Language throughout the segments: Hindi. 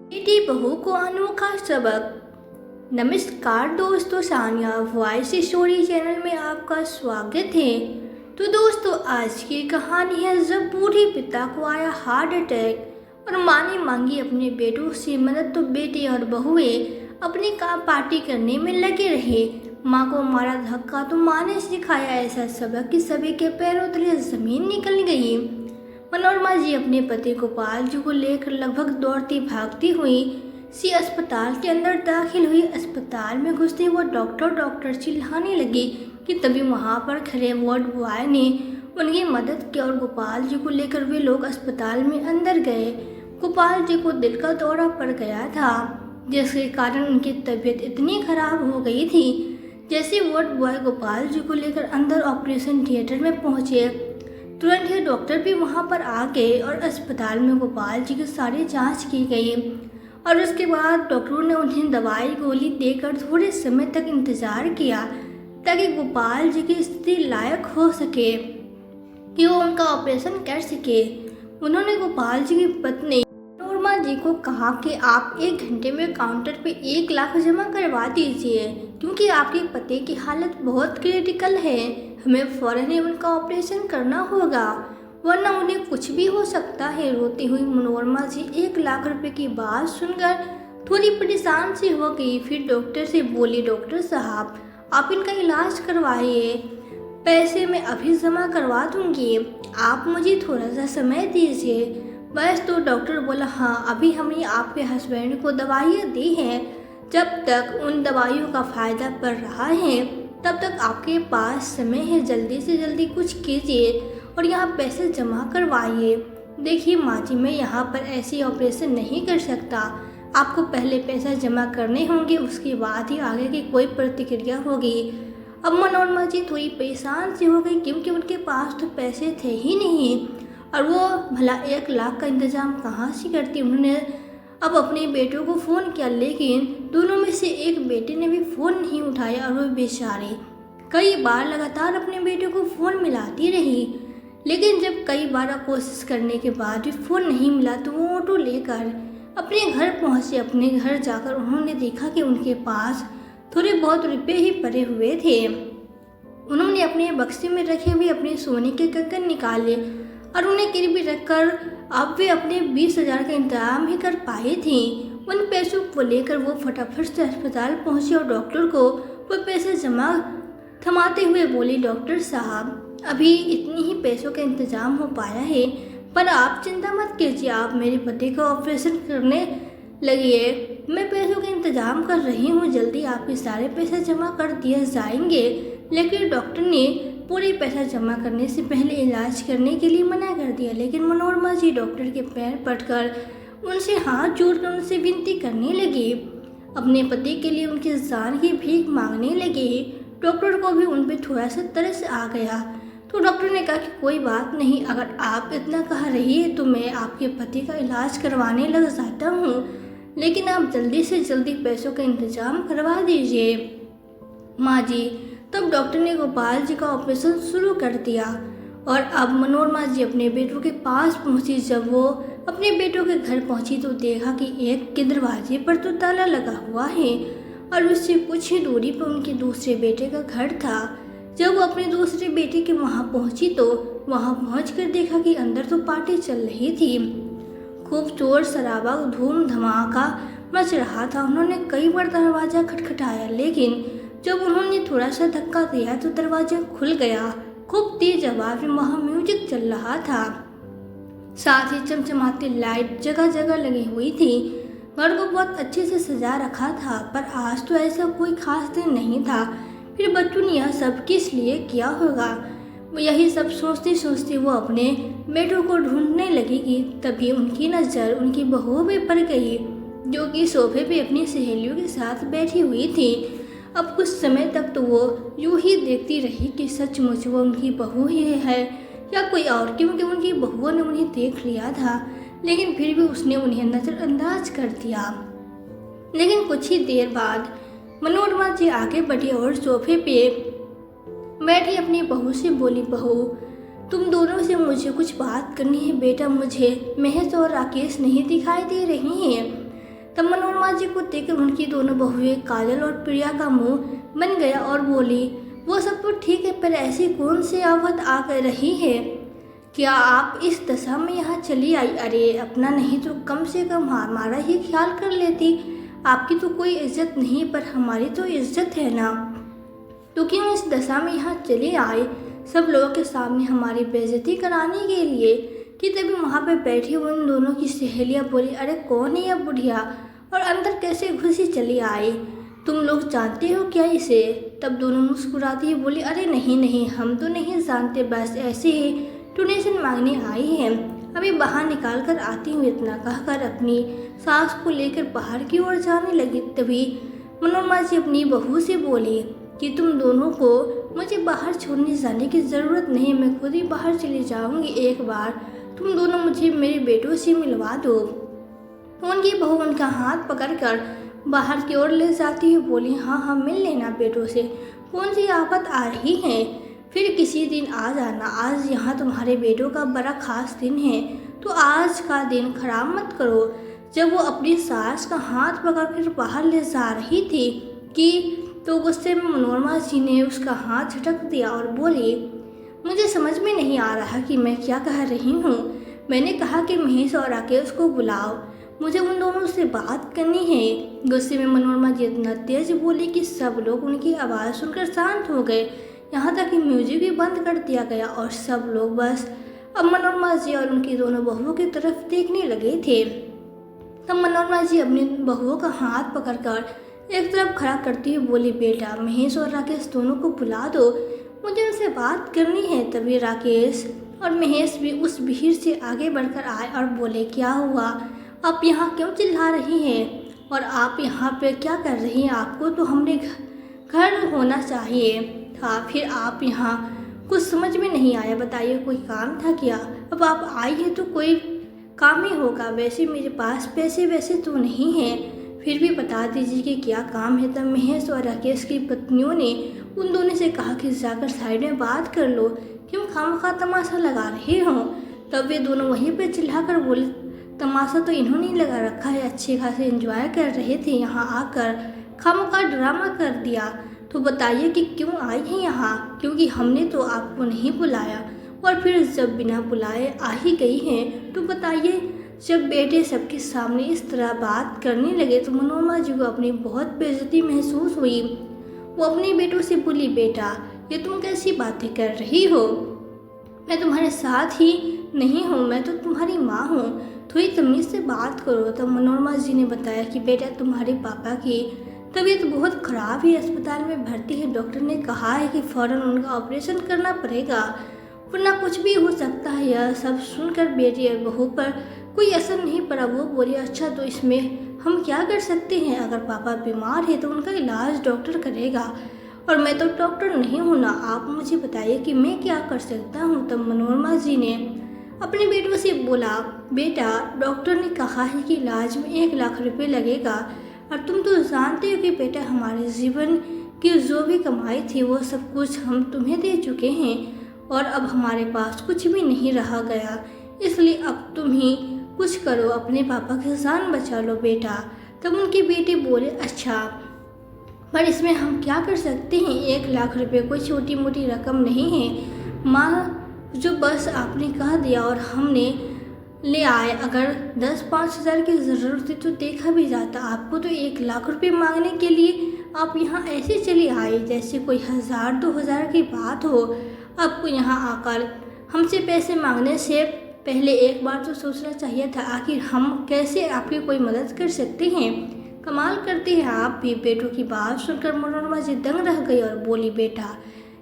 बेटी बहू को अनोखा सबक। नमस्कार दोस्तों, सानिया वॉइस स्टोरी चैनल में आपका स्वागत है। तो दोस्तों, आज की कहानी है जब बूढ़े पिता को आया हार्ट अटैक और माँ ने मांगी अपने बेटों से मदद, तो बेटे और बहुएं अपनी काम पार्टी करने में लगे रहे। माँ को मारा धक्का तो माँ ने सिखाया ऐसा सबक कि सभी के पैरों तले जमीन निकल गई। मनोरमा जी अपने पति गोपाल जी को लेकर लगभग दौड़ती भागती हुई सी अस्पताल के अंदर दाखिल हुई। अस्पताल में घुसते वो डॉक्टर चिल्लाने लगी कि तभी वहां पर खड़े वार्ड बॉय ने उनकी मदद की और गोपाल जी को लेकर वे लोग अस्पताल में अंदर गए। गोपाल जी को दिल का दौरा पड़ गया था, जिसके कारण उनकी तबीयत इतनी खराब हो गई थी। जैसे वार्ड बॉय गोपाल जी को लेकर अंदर ऑपरेशन थिएटर में पहुंचे, तुरंत ही डॉक्टर भी वहां पर आ गए और अस्पताल में गोपाल जी की सारी जांच की गई। और उसके बाद डॉक्टरों ने उन्हें दवाई गोली देकर थोड़े समय तक इंतजार किया ताकि गोपाल जी की स्थिति लायक हो सके कि वो उनका ऑपरेशन कर सके। उन्होंने गोपाल जी की पत्नी मनोरमा जी को कहा कि आप 1 घंटे में काउंटर पे 1 लाख जमा करवा दीजिए, क्योंकि आपके पति की हालत बहुत क्रिटिकल है। हमें फौरन ही उनका ऑपरेशन करना होगा, वरना उन्हें कुछ भी हो सकता है। रोती हुई मनोरमा जी 1 लाख रुपए की बात सुनकर थोड़ी परेशान सी हो गई। फिर डॉक्टर से बोली, डॉक्टर साहब आप इनका इलाज करवाइए, पैसे मैं अभी जमा करवा दूंगी, आप मुझे थोड़ा सा समय दीजिए। बस तो डॉक्टर बोला, हाँ अभी हमने आपके हस्बैंड को दवाइयाँ दी हैं, जब तक उन दवाइयों का फ़ायदा पड़ रहा है तब तक आपके पास समय है, जल्दी से जल्दी कुछ कीजिए और यहाँ पैसे जमा करवाइए। देखिए माँ जी, मैं यहाँ पर ऐसी ऑपरेशन नहीं कर सकता, आपको पहले पैसा जमा करने होंगे, उसके बाद ही आगे की कोई प्रतिक्रिया होगी। अब मनोरमा जी थोड़ी परेशान सी हो गई, क्योंकि उनके पास तो पैसे थे ही नहीं और वो भला 1 लाख का इंतज़ाम कहाँ से करती। उन्होंने अब अपने बेटों को फ़ोन किया, लेकिन दोनों में से एक बेटे ने भी फ़ोन नहीं उठाया और वो बेचारी कई बार लगातार अपने बेटे को फ़ोन मिलाती रही। लेकिन जब कई बार कोशिश करने के बाद भी फ़ोन नहीं मिला तो वो ऑटो लेकर अपने घर पहुंचे। अपने घर जाकर उन्होंने देखा कि उनके पास थोड़े बहुत रुपये ही पड़े हुए थे। उन्होंने अपने बक्से में रखे हुए अपने सोने के कंगन निकाले और उन्हें गिरवी रखकर अब वे अपने 20,000 का इंतजाम ही कर पाई थी। उन पैसों को लेकर वो फटाफट से अस्पताल पहुंची और डॉक्टर को वो पैसे जमा थमाते हुए बोली, डॉक्टर साहब अभी इतनी ही पैसों का इंतजाम हो पाया है, पर आप चिंता मत कीजिए, आप मेरे पति का ऑपरेशन करने लगिए, मैं पैसों का इंतजाम कर रही हूँ, जल्दी आपके सारे पैसे जमा कर दिए जाएंगे। लेकिन डॉक्टर ने पूरे पैसा जमा करने से पहले इलाज करने के लिए मना कर दिया। लेकिन मनोरमा जी डॉक्टर के पैर पड़कर उनसे हाथ जोड़कर उनसे विनती करने लगी, अपने पति के लिए उनकी जान की भीख मांगने लगी। डॉक्टर को भी उन पर थोड़ा सा तरस आ गया, तो डॉक्टर ने कहा कि कोई बात नहीं, अगर आप इतना कह रही है तो मैं आपके पति का इलाज करवाने लग जाता हूँ, लेकिन आप जल्दी से जल्दी पैसों का इंतजाम करवा दीजिए। माँ जी, तब डॉक्टर ने गोपाल जी का ऑपरेशन शुरू कर दिया और अब मनोरमा जी अपने बेटों के पास पहुंची। जब वो अपने बेटों के घर पहुंची तो देखा कि एक के दरवाजे पर तो ताला लगा हुआ है और उससे कुछ ही दूरी पर उनके दूसरे बेटे का घर था। जब वो अपने दूसरे बेटे के वहां पहुंची तो वहां पहुंचकर देखा कि अंदर तो पार्टी चल रही थी, खूब शोर शराबा धूम धमाका मच रहा था। उन्होंने कई बार दरवाज़ा खटखटाया, लेकिन जब उन्होंने थोड़ा सा धक्का दिया तो दरवाजा खुल गया। खूब तेज आवाज में वहाँ म्यूजिक चल रहा था, साथ ही चमचमाती लाइट जगह जगह लगी हुई थी। घर को बहुत अच्छे से सजा रखा था, पर आज तो ऐसा कोई खास दिन नहीं था। फिर बच्चों ने यह सब किस लिए किया होगा, यही सब सोचते सोचते वो अपने बेटों को ढूंढने लगी कि तभी उनकी नज़र उनकी बहू पे पड़ गई, जो कि सोफे पे अपनी सहेलियों के साथ बैठी हुई थी। अब कुछ समय तक तो वो यूं ही देखती रही कि सचमुच वो उनकी बहू ही है या कोई और, क्योंकि उनकी बहुओं ने उन्हें देख लिया था, लेकिन फिर भी उसने उन्हें नज़रअंदाज कर दिया। लेकिन कुछ ही देर बाद मनोरमा जी आगे बढ़ी और सोफे पे बैठी अपनी बहू से बोली, बहू तुम दोनों से मुझे कुछ बात करनी है। बेटा, मुझे महज और राकेश नहीं दिखाई दे रही हैं। मनोरमा जी को देखकर उनकी दोनों बहुएं काजल और प्रिया का मुंह बन गया और बोली, वो सब तो ठीक है, पर ऐसी कौन सी आफत आ कर रही है? क्या आप इस दशा में यहाँ चली आई? अरे अपना नहीं तो कम से कम हमारा ही ख्याल कर लेती। आपकी तो कोई इज्जत नहीं, पर हमारी तो इज्जत है ना। तो क्यों इस दशा में यहाँ चले आए, सब लोगों के सामने हमारी बेइज्जती कराने के लिए? कि तभी वहाँ पे बैठी उन दोनों की सहेलियाँ बोली, अरे कौन है यह बुढ़िया और अंदर कैसे घुसी चली आई? तुम लोग जानते हो क्या इसे? तब दोनों मुस्कुराती हुई बोली, अरे नहीं नहीं, हम तो नहीं जानते, बस ऐसे ही डोनेशन मांगने आई हैं, अभी बाहर निकाल कर आती हूँ। इतना कहकर अपनी सास को लेकर बाहर की ओर जाने लगी। तभी मनोरमा जी अपनी बहू से बोली कि तुम दोनों को मुझे बाहर छोड़ने जाने की ज़रूरत नहीं, मैं खुद ही बाहर चली जाऊंगी। एक बार तुम दोनों मुझे मेरे बेटों से मिलवा दो। उनकी बहू उनका हाथ पकड़कर बाहर की ओर ले जाती हुई बोली, हाँ हाँ, मिल लेना बेटों से, कौन सी आफत आ रही है? फिर किसी दिन आ जाना, आज यहाँ तुम्हारे बेटों का बड़ा खास दिन है, तो आज का दिन खराब मत करो। जब वो अपनी सास का हाथ पकड़कर बाहर ले जा रही थी कि तो गुस्से में मनोरमा जी ने उसका हाथ झटक दिया और बोली, मुझे समझ में नहीं आ रहा कि मैं क्या कह रही हूँ। मैंने कहा कि महेश और राकेश को बुलाओ, मुझे उन दोनों से बात करनी है। गुस्से में मनोरमा जी इतना तेज बोली कि सब लोग उनकी आवाज़ सुनकर शांत हो गए, यहाँ तक कि म्यूजिक भी बंद कर दिया गया और सब लोग बस अब मनोरमा जी और उनकी दोनों बहुओं की तरफ देखने लगे थे। तब मनोरमा जी अपनी बहुओं का हाथ पकड़कर एक तरफ खड़ा करती हुई बोली, बेटा महेश और राकेश दोनों को बुला दो, मुझे उनसे बात करनी है। तभी राकेश और महेश भी उस भीड़ से आगे बढ़कर आए और बोले, क्या हुआ, आप यहाँ क्यों चिल्ला रही हैं और आप यहाँ पे क्या कर रही हैं? आपको तो हमने घर होना चाहिए था, फिर आप यहाँ कुछ समझ में नहीं आया, बताइए कोई काम था क्या? अब आप आई है तो कोई काम ही होगा, वैसे मेरे पास पैसे वैसे तो नहीं हैं, फिर भी बता दीजिए कि क्या काम है। तब महेश और राकेश की पत्नियों ने उन दोनों से कहा कि जाकर साइड में बात कर लो, क्यों खामखा तमाशा लगा रहे हो? तब वे दोनों वहीं पर चिल्लाकर बोले, तमाशा तो इन्होंने लगा रखा है, अच्छे खासे एंजॉय कर रहे थे, यहाँ आकर खामखा ड्रामा कर दिया। तो बताइए कि क्यों आई हैं यहाँ? क्योंकि हमने तो आपको नहीं बुलाया, और फिर जब बिना बुलाए आ ही गई हैं तो बताइए। जब बेटे सबके सामने इस तरह बात करने लगे तो मनोरमा जी को अपनी बहुत बेइज्जती महसूस हुई। वो अपने बेटों से बोली, बेटा ये तुम कैसी बातें कर रही हो? मैं तुम्हारे साथ ही नहीं हूँ, मैं तो तुम्हारी माँ हूँ, थोड़ी तमीज़ से बात करो। तब मनोरमा जी ने बताया कि बेटा तुम्हारे पापा की तबीयत बहुत ख़राब है, अस्पताल में भर्ती है, डॉक्टर ने कहा है कि फ़ौरन उनका ऑपरेशन करना पड़ेगा, वरना कुछ भी हो सकता है। यह सब सुनकर बेटी और बहू पर कोई असर नहीं पड़ा। वो बोली, अच्छा तो इसमें हम क्या कर सकते हैं? अगर पापा बीमार है तो उनका इलाज डॉक्टर करेगा, और मैं तो डॉक्टर नहीं हूँ ना, आप मुझे बताइए कि मैं क्या कर सकता हूँ। तब मनोरमा जी ने अपने बेटों से बोला, बेटा डॉक्टर ने कहा है कि इलाज में 1 लाख रुपए लगेगा, और तुम तो जानते हो कि बेटा हमारे जीवन की जो भी कमाई थी वो सब कुछ हम तुम्हें दे चुके हैं, और अब हमारे पास कुछ भी नहीं रहा गया, इसलिए अब तुम ही कुछ करो, अपने पापा की जान बचा लो बेटा। तब उनके बेटे बोले, अच्छा पर इसमें हम क्या कर सकते हैं? 1 लाख रुपए कोई छोटी मोटी रकम नहीं है माँ, जो बस आपने कह दिया और हमने ले आए। अगर 10-5 हज़ार की ज़रूरत थी तो देखा भी जाता। आपको तो 1 लाख रुपए मांगने के लिए आप यहाँ ऐसे चले आए जैसे कोई 1000-2000 की बात हो। आपको यहाँ आकर हमसे पैसे मांगने से पहले एक बार तो सोचना चाहिए था, आखिर हम कैसे आपकी कोई मदद कर सकते हैं? कमाल करते हैं आप भी। बेटों की बात सुनकर मनोरमा जी दंग रह गई और बोली, बेटा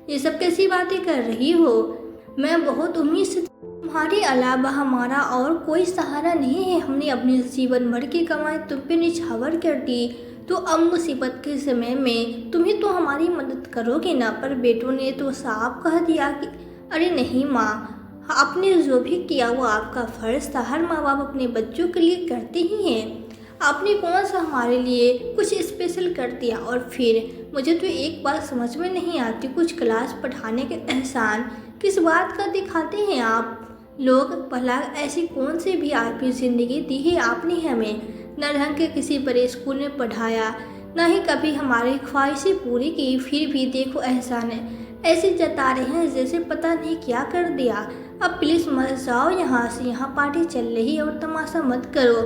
ये सब कैसी बातें कर रही हो? मैं बहुत उम्मीद से तुम्हारे अलावा हमारा और कोई सहारा नहीं है, हमने अपने जीवन भर की कमाई तुम पे निछावर कर दी, तो अब मुसीबत के समय में तुम्हें तो हमारी मदद करोगे ना। पर बेटों ने तो साफ कह दिया कि अरे नहीं माँ, आपने जो भी किया वो आपका फ़र्ज़ था, हर माँ बाप अपने बच्चों के लिए करते ही हैं, आपने कौन सा हमारे लिए कुछ स्पेशल कर दिया? और फिर मुझे तो एक बात समझ में नहीं आती, कुछ क्लास पढ़ाने के एहसान किस बात का दिखाते हैं आप लोग? भला ऐसी कौन सी भी आपकी ज़िंदगी दी है आपने हमें, न ढंग के किसी बड़े स्कूल में पढ़ाया, न ही कभी हमारी ख्वाहिशें पूरी की। फिर भी देखो एहसान है, ऐसे जता रहे हैं जैसे पता नहीं क्या कर दिया। अब प्लीज़ मत जाओ यहाँ से, यहाँ पार्टी चल रही है और तमाशा मत करो।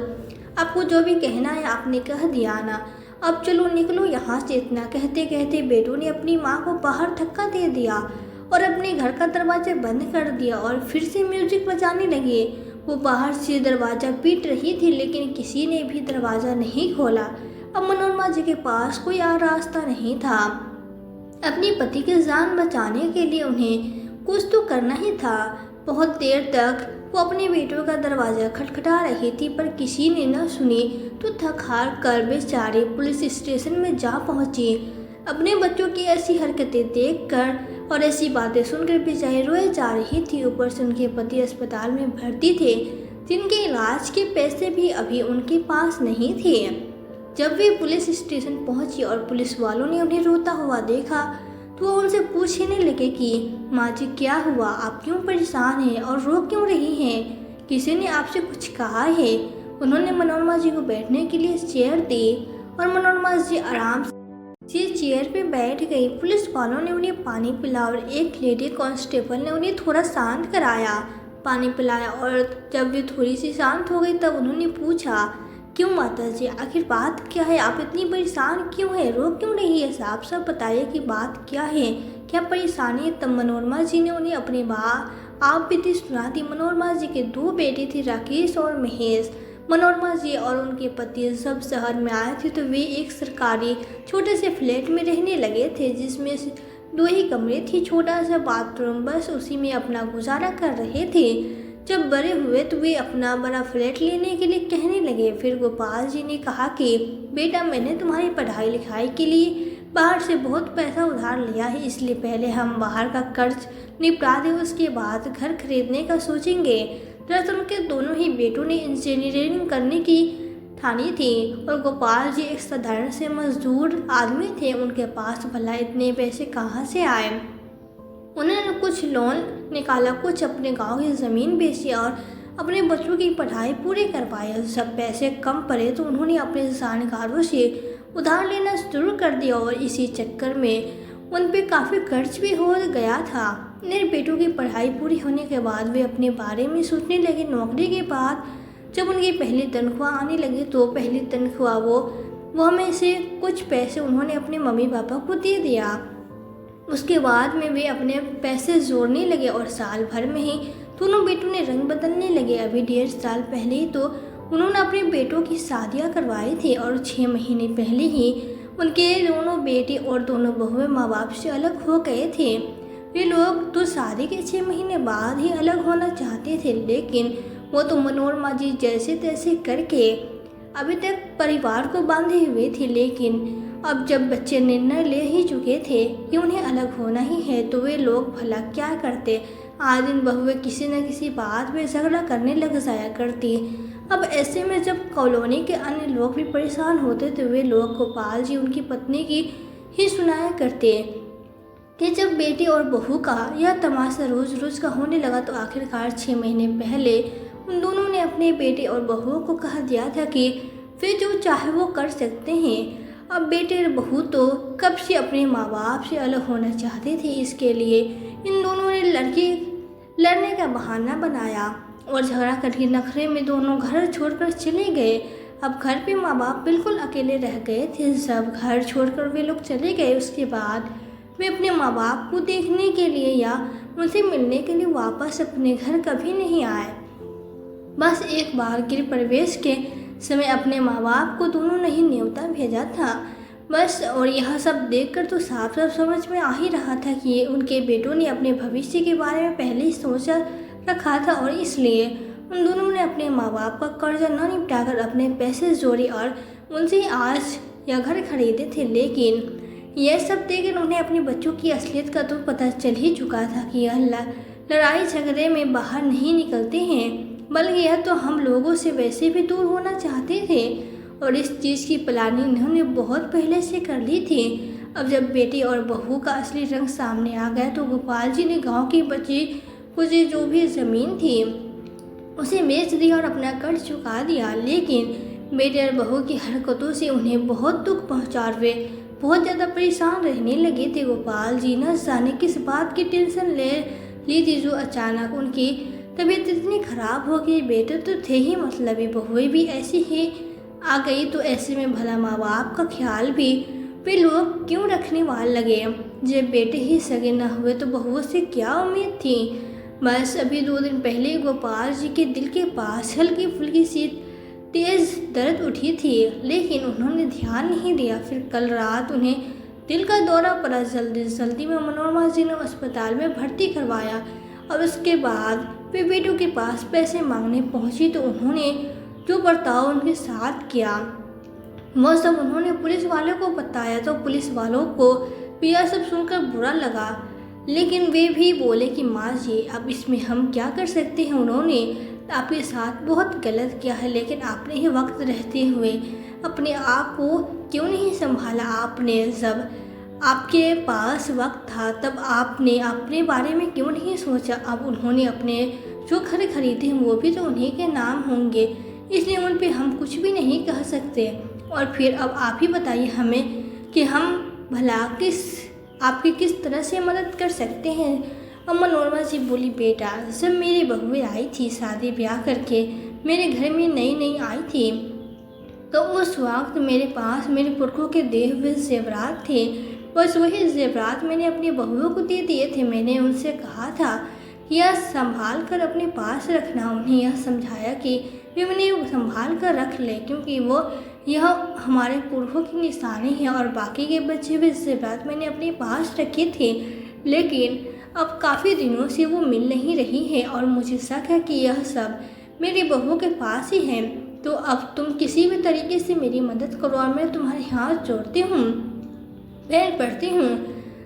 आपको जो भी कहना है आपने कह दिया ना, अब चलो निकलो यहाँ से। इतना कहते कहते बेटू ने अपनी माँ को बाहर धक्का दे दिया और अपने घर का दरवाजा बंद कर दिया और फिर से म्यूजिक बजाने लगे। वो बाहर से दरवाज़ा पीट रही थी लेकिन किसी ने भी दरवाज़ा नहीं खोला। अब मनोरमा जी के पास कोई और रास्ता नहीं था। अपनी पति की जान बचाने के लिए उन्हें कुछ तो करना ही था। बहुत देर तक वो अपने बेटों का दरवाज़ा खटखटा रही थी पर किसी ने न सुनी तो थक हार कर बेचारी पुलिस स्टेशन में जा पहुंची। अपने बच्चों की ऐसी हरकतें देखकर और ऐसी बातें सुनकर बेचारी रोए जा रही थी। ऊपर से उनके पति अस्पताल में भर्ती थे, जिनके इलाज के पैसे भी अभी उनके पास नहीं थे। जब वे पुलिस स्टेशन पहुंची और पुलिस वालों ने उन्हें रोता हुआ देखा तो वो उनसे पूछने लगे कि माँ जी क्या हुआ, आप क्यों परेशान हैं और रो क्यों रही हैं, किसी ने आपसे कुछ कहा है। उन्होंने मनोरमा जी को बैठने के लिए चेयर दी और मनोरमा जी आराम से चेयर पे बैठ गई। पुलिस वालों ने उन्हें पानी पिलाया और एक लेडी कांस्टेबल ने उन्हें थोड़ा शांत कराया, पानी पिलाया। और जब वे थोड़ी सी शांत हो गई तब उन्होंने पूछा, क्यों माता जी, आखिर बात क्या है, आप इतनी परेशान क्यों है, रो क्यों रही है, साफ साफ बताइए कि बात क्या है, क्या परेशानी है। तब मनोरमा जी ने उन्हें अपनी आप बीती सुना दी। मनोरमा जी के 2 बेटे थे, राकेश और महेश। मनोरमा जी और उनके पति जब शहर में आए थे तो वे एक सरकारी छोटे से फ्लैट में रहने लगे थे, जिसमें 2 ही कमरे थी, छोटा सा बाथरूम, बस उसी में अपना गुजारा कर रहे थे। जब बड़े हुए तो वे अपना बड़ा फ्लैट लेने के लिए कहने लगे। फिर गोपाल जी ने कहा कि बेटा, मैंने तुम्हारी पढ़ाई लिखाई के लिए बाहर से बहुत पैसा उधार लिया है, इसलिए पहले हम बाहर का कर्ज निपटा दें, उसके बाद घर खरीदने का सोचेंगे। दरअसल उनके दोनों ही बेटों ने इंजीनियरिंग करने की ठानी थी और गोपाल जी एक साधारण से मजदूर आदमी थे। उनके पास भला इतने पैसे कहाँ से आए। उन्होंने कुछ लोन निकाला, कुछ अपने गांव की ज़मीन बेची और अपने बच्चों की पढ़ाई पूरी करवाई। जब पैसे कम पड़े तो उन्होंने अपने जानकारों से उधार लेना शुरू कर दिया और इसी चक्कर में उन पे काफ़ी खर्च भी हो गया था। मेरे बेटों की पढ़ाई पूरी होने के बाद वे अपने बारे में सोचने लगे। नौकरी के बाद जब उनकी पहली तनख्वाह आने लगी तो पहली तनख्वाह वो में से कुछ पैसे उन्होंने अपने मम्मी पापा को दे दिया। उसके बाद में वे अपने पैसे जोड़ने लगे और साल भर में ही दोनों बेटों ने रंग बदलने लगे। अभी 1.5 साल पहले ही तो उन्होंने अपने बेटों की शादियां करवाई थी और 6 महीने पहले ही उनके दोनों बेटे और दोनों बहुएं माँ बाप से अलग हो गए थे। वे लोग तो शादी के 6 महीने बाद ही अलग होना चाहते थे, लेकिन वो तो मनोरमा जी जैसे तैसे करके अभी तक परिवार को बांधे हुए थे। लेकिन अब जब बच्चे निर्णय ले ही चुके थे कि उन्हें अलग होना ही है तो वे लोग भला क्या करते। आज दिन बहुएं किसी न किसी बात में झगड़ा करने लग जाया करती। अब ऐसे में जब कॉलोनी के अन्य लोग भी परेशान होते तो वे लोग गोपाल जी उनकी पत्नी की ही सुनाया करते कि जब बेटी और बहू का यह तमाशा रोज रोज का होने लगा तो आखिरकार 6 महीने पहले उन दोनों ने अपने बेटे और बहुओं को कह दिया था कि वे जो चाहे वो कर सकते हैं। अब बेटे और बहू तो कब से अपने माँ बाप से अलग होना चाहते थे, इसके लिए इन दोनों ने लड़ने का बहाना बनाया और झगड़ा करके नखरे में दोनों घर छोड़कर चले गए। अब घर पे माँ बाप बिल्कुल अकेले रह गए थे। जब घर छोड़कर वे लोग चले गए उसके बाद वे अपने माँ बाप को देखने के लिए या उनसे मिलने के लिए वापस अपने घर कभी नहीं आए। बस एक बार गृह प्रवेश के समय अपने माँ बाप को दोनों ने ही न्योता भेजा था बस। और यह सब देखकर तो साफ साफ समझ में आ ही रहा था कि उनके बेटों ने अपने भविष्य के बारे में पहले ही सोचा रखा था और इसलिए उन दोनों ने अपने माँ बाप का कर्जा न निपटाकर अपने पैसे जोड़े और उनसे आज यह घर खरीदे थे। लेकिन यह सब देखकर उन्हें अपने बच्चों की असलियत का तो पता चल ही चुका था कि यह लड़ाई झगड़े में बाहर नहीं निकलते हैं, बल्कि यह तो हम लोगों से वैसे भी दूर होना चाहते थे और इस चीज़ की प्लानिंग उन्होंने बहुत पहले से कर ली थी। अब जब बेटी और बहू का असली रंग सामने आ गया तो गोपाल जी ने गांव की बची कुछ जो भी ज़मीन थी उसे बेच दिया और अपना कर्ज चुका दिया। लेकिन बेटे और बहू की हरकतों से उन्हें बहुत दुख पहुंचा और वे बहुत ज़्यादा परेशान रहने लगे थे। गोपाल जी न जाने किस बात की टेंशन ले ली थी जो अचानक उनकी तबीयत इतनी खराब हो गई। बेटे तो थे ही मतलबी, बहुएं भी ऐसी ही आ गई, तो ऐसे में भला माँ बाप का ख्याल भी वे लोग क्यों रखने वाले लगे। जब बेटे ही सगे न हुए तो बहुओं से क्या उम्मीद थी। बस अभी 2 दिन पहले गोपाल जी के दिल के पास हल्की फुल्की सी तेज दर्द उठी थी, लेकिन उन्होंने ध्यान नहीं दिया। फिर कल रात उन्हें दिल का दौरा पड़ा। जल्दी जल्दी में मनोरमा जी ने अस्पताल में भर्ती करवाया और उसके बाद वे बेटों के पास पैसे मांगने पहुंची तो उन्होंने जो बर्ताव उनके साथ किया वह सब उन्होंने पुलिस वालों को बताया, तो पुलिस वालों को भी यह सब सुनकर बुरा लगा, लेकिन वे भी बोले कि माँ जी अब इसमें हम क्या कर सकते हैं। उन्होंने आपके साथ बहुत गलत किया है, लेकिन आपने ही वक्त रहते हुए अपने आप को क्यों नहीं संभाला। आपने जब आपके पास वक्त था तब आपने अपने बारे में क्यों नहीं सोचा। अब उन्होंने अपने जो घर खरीदे हैं वो भी तो उन्हीं के नाम होंगे, इसलिए उन पे हम कुछ भी नहीं कह सकते। और फिर अब आप ही बताइए हमें कि हम भला आपकी किस तरह से मदद कर सकते हैं। अब मनोरमा जी बोली, बेटा जब मेरी बहुएं आई थी शादी ब्याह करके मेरे घर में नई नई आई थी, तो उस वक्त मेरे पास मेरे पुरखों के दिए हुए जेवरात थे। बस वही जेवरात मैंने अपनी बहुओं को दे दिए थे। मैंने उनसे कहा था कि यह संभाल कर अपने पास रखना। उन्हें यह समझाया कि वे उन्हें संभाल कर रख ले, क्योंकि वो यह हमारे पुरखों की निशानी है। और बाकी के बचे हुए जेवरात मैंने अपने पास रखे थे, लेकिन अब काफ़ी दिनों से वो मिल नहीं रही है और मुझे शक है कि यह सब मेरी बहू के पास ही है। तो अब तुम किसी भी तरीके से मेरी मदद करो और मैं तुम्हारे हाथ जोड़ती हूँ, पैर पड़ती हूँ।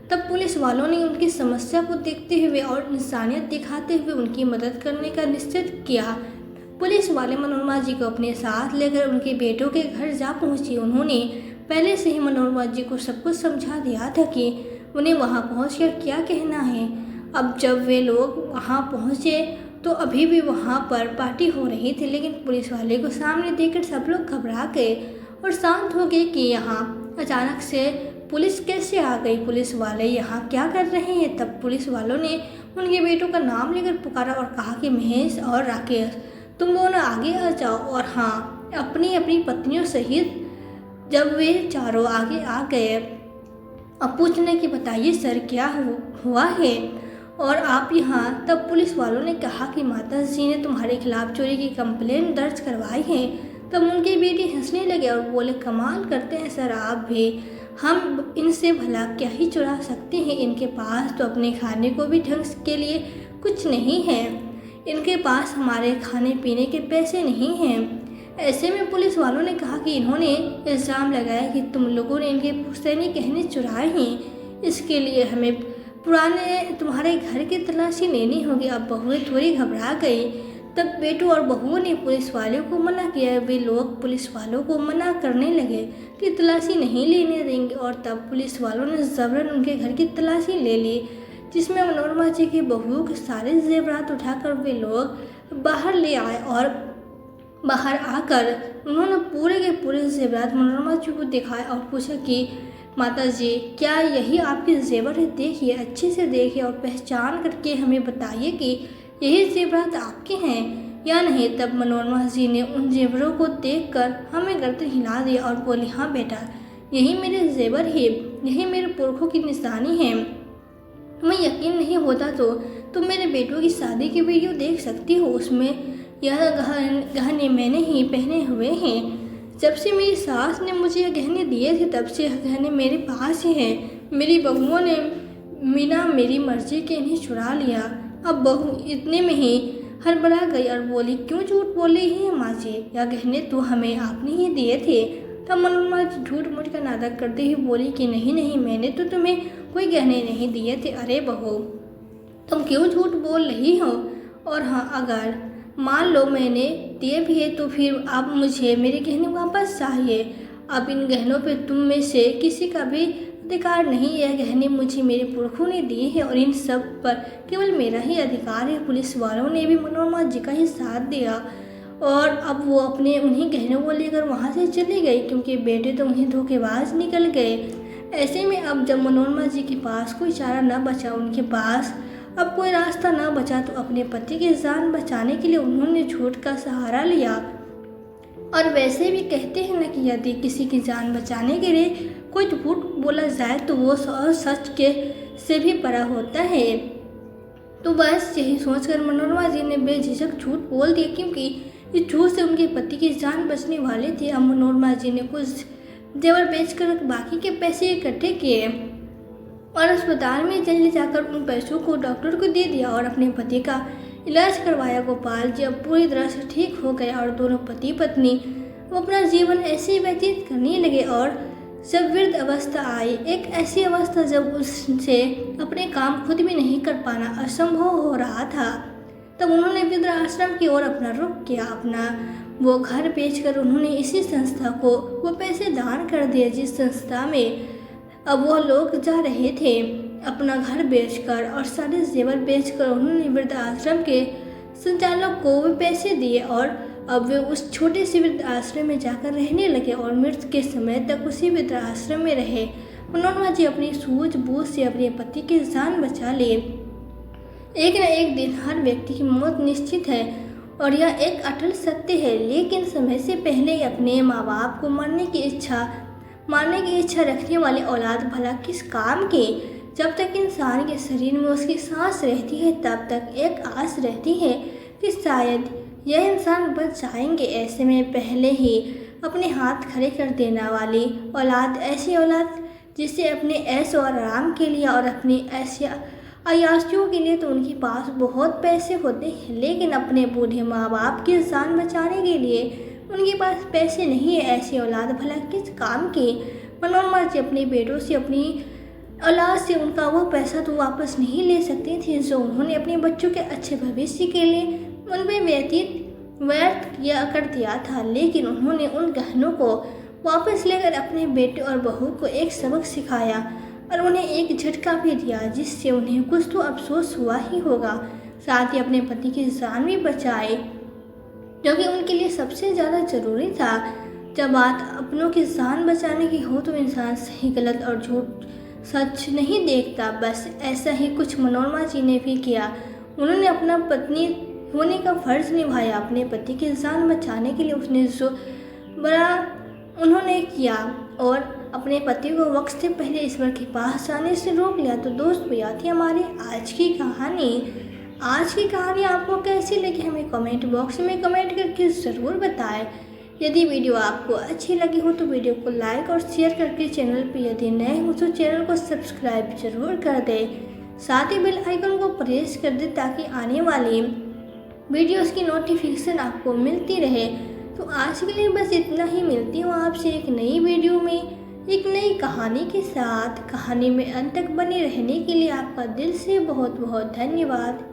तब पुलिस वालों ने उनकी समस्या को देखते हुए और इंसानियत दिखाते हुए उनकी मदद करने का निश्चय किया। पुलिस वाले मनोरमा जी को अपने साथ लेकर उनके बेटों के घर जा पहुँचे। उन्होंने पहले से ही मनोरमा जी को सब कुछ समझा दिया था कि उन्हें वहाँ पहुँचकर क्या कहना है। अब जब वे लोग वहाँ पहुँचे तो अभी भी वहाँ पर पार्टी हो रही थी, लेकिन पुलिस वाले को सामने देखकर सब लोग घबरा गए और शांत हो गए कि यहाँ अचानक से पुलिस कैसे आ गई, पुलिस वाले यहाँ क्या कर रहे हैं। तब पुलिस वालों ने उनके बेटों का नाम लेकर पुकारा और कहा कि महेश और राकेश तुम दोनों आगे आ जाओ। और हाँ, अपनी अपनी पत्नियों सहित जब वे चारों आगे आ गए अब पूछने की बताइए सर क्या हुआ है और आप यहाँ। तब पुलिस वालों ने कहा कि माता जी ने तुम्हारे खिलाफ चोरी की कंप्लेंट दर्ज करवाई है। तब उनके बेटे हंसने लगे और बोले, कमाल करते हैं सर आप भी, हम इनसे भला क्या ही चुरा सकते हैं। इनके पास तो अपने खाने को भी ढंग के लिए कुछ नहीं है, इनके पास हमारे खाने पीने के पैसे नहीं हैं। ऐसे में पुलिस वालों ने कहा कि इन्होंने इल्ज़ाम लगाया कि तुम लोगों ने इनके पुश्तैनी गहने चुराए हैं, इसके लिए हमें पुराने तुम्हारे घर की तलाशी लेनी होगी। अब बहुएं थोड़ी घबरा गई। तब बेटों और बहुओं ने पुलिस वालों को मना किया। वे लोग पुलिस वालों को मना करने लगे कि तलाशी नहीं लेने देंगे, और तब पुलिस वालों ने ज़बरन उनके घर की तलाशी ले ली, जिसमें मनोरमा जी की बहुओं के सारे जेवरात उठाकर वे लोग बाहर ले आए। और बाहर आकर उन्होंने पूरे के पूरे जेवरात मनोरमा जी को दिखाए और पूछा कि माता जी क्या यही आपके जेवर है, देखिए अच्छे से देखिए और पहचान करके हमें बताइए कि यही जेवरात आपके हैं या नहीं। तब मनोरमा जी ने उन जेवरों को देखकर हमें गर्दन हिला दिया और बोली, हाँ बेटा यही मेरे जेवर है, यही मेरे पुरखों की निशानी है। तुम्हें यकीन नहीं होता तो तुम मेरे बेटों की शादी की वीडियो देख सकती हो, उसमें यह गहने मैंने ही पहने हुए हैं। जब से मेरी सास ने मुझे यह गहने दिए थे तब से यह गहने मेरे पास ही हैं। मेरी बहुओं ने बिना मेरी मर्जी के इन्हें चुरा लिया। अब बहू इतने में ही हड़बड़ा गई और बोली, क्यों झूठ बोल रही है माँ जी, यह गहने तो हमें आपने ही दिए थे। तब मनोरमा झूठ मूठ का नाटक करते हुए बोली कि नहीं नहीं, मैंने तो तुम्हें कोई गहने नहीं दिए थे। अरे बहू तुम क्यों झूठ बोल रही हो, और हाँ अगर मान लो मैंने दिए भी है तो फिर अब मुझे मेरे गहने वापस चाहिए। अब इन गहनों पे तुम में से किसी का भी अधिकार नहीं। यह गहने मुझे मेरे पुरखों ने दिए हैं और इन सब पर केवल मेरा ही अधिकार है। पुलिस वालों ने भी मनोरमा जी का ही साथ दिया और अब वो अपने उन्हीं गहनों को लेकर वहाँ से चली गई, क्योंकि बेटे तो उन्हीं धोखेबाज निकल गए। ऐसे में अब जब मनोरमा जी के पास कोई चारा न बचा, उनके पास अब कोई रास्ता न बचा, तो अपने पति की जान बचाने के लिए उन्होंने झूठ का सहारा लिया। और वैसे भी कहते हैं ना कि यदि किसी की जान बचाने के लिए कोई झूठ बोला जाए तो वो सच के से भी बड़ा होता है। तो बस यही सोचकर मनोरमा जी ने बेझिझक झूठ बोल दिया, क्योंकि इस झूठ से उनके पति की जान बचने वाली थी। अब मनोरमा जी ने कुछ जेवर बेचकर बाकी के पैसे इकट्ठे किए और अस्पताल में जल्दी जाकर उन पैसों को डॉक्टर को दे दिया और अपने पति का इलाज करवाया। गोपाल जी अब पूरी तरह से ठीक हो गया और दोनों पति पत्नी वो अपना जीवन ऐसे ही व्यतीत करने लगे। और जब वृद्ध अवस्था आई, एक ऐसी अवस्था जब उससे अपने काम खुद भी नहीं कर पाना असंभव हो रहा था, तब उन्होंने वृद्ध आश्रम की ओर अपना रुख किया। अपना वो घर बेचकर उन्होंने इसी संस्था को वो पैसे दान कर दिए जिस संस्था में अब वो लोग जा रहे थे। अपना घर बेचकर और सारे जेवर बेचकर उन्होंने वृद्ध आश्रम के संचालक को भी पैसे दिए और अब वे उस छोटे से वृद्ध आश्रम में जाकर रहने लगे और मृत्यु के समय तक उसी वृद्ध आश्रम में रहे। मनोरमा जी अपनी सूझबूझ से अपने पति की जान बचा लिए। एक न एक दिन हर व्यक्ति की मौत निश्चित है और यह एक अटल सत्य है, लेकिन समय से पहले अपने माँ बाप को मारने की इच्छा रखने वाली औलाद भला किस काम की। जब तक इंसान के शरीर में उसकी सांस रहती है तब तक एक आस रहती है कि शायद यह इंसान बच जाएंगे। ऐसे में पहले ही अपने हाथ खड़े कर देने वाली औलाद ऐसी औलाद जिससे अपने ऐश और आराम के लिए और अपनी अयाशियों के लिए तो उनके पास बहुत पैसे होते हैं, लेकिन अपने बूढ़े माँ बाप की जान बचाने के लिए उनके पास पैसे नहीं है। ऐसी औलाद भला किस काम की। मनोरमा जी अपने बेटों से अपनी औलाद से उनका वो पैसा तो वापस नहीं ले सकती थी जो उन्होंने अपने बच्चों के अच्छे भविष्य के लिए उन पर व्यर्थ किया कर दिया था, लेकिन उन्होंने उन गहनों को वापस लेकर अपने बेटे और बहू को एक सबक सिखाया और उन्हें एक झटका भी दिया जिससे उन्हें कुछ तो अफसोस हुआ ही होगा। साथ ही अपने पति की जान भी बचाई जो कि उनके लिए सबसे ज़्यादा ज़रूरी था। जब बात अपनों की जान बचाने की हो तो इंसान सही गलत और झूठ सच नहीं देखता। बस ऐसा ही कुछ मनोरमा जी ने भी किया। उन्होंने अपना पत्नी होने का फर्ज निभाया। अपने पति की जान बचाने के लिए उसने जो बड़ा उन्होंने किया और अपने पति को वक्त से पहले ईश्वर के पास जाने से रोक लिया। तो दोस्तों यह थी हमारी आज की कहानी आपको कैसी लगी हमें कमेंट बॉक्स में कमेंट करके ज़रूर बताएं। यदि वीडियो आपको अच्छी लगी हो तो वीडियो को लाइक और शेयर करके चैनल पर यदि नए हो तो चैनल को सब्सक्राइब जरूर कर दें। साथ ही बेल आइकन को प्रेस कर दें ताकि आने वाली वीडियोस की नोटिफिकेशन आपको मिलती रहे। तो आज के लिए बस इतना ही। मिलती हूँ आपसे एक नई वीडियो में एक नई कहानी के साथ। कहानी में अंत तक बने रहने के लिए आपका दिल से बहुत बहुत धन्यवाद।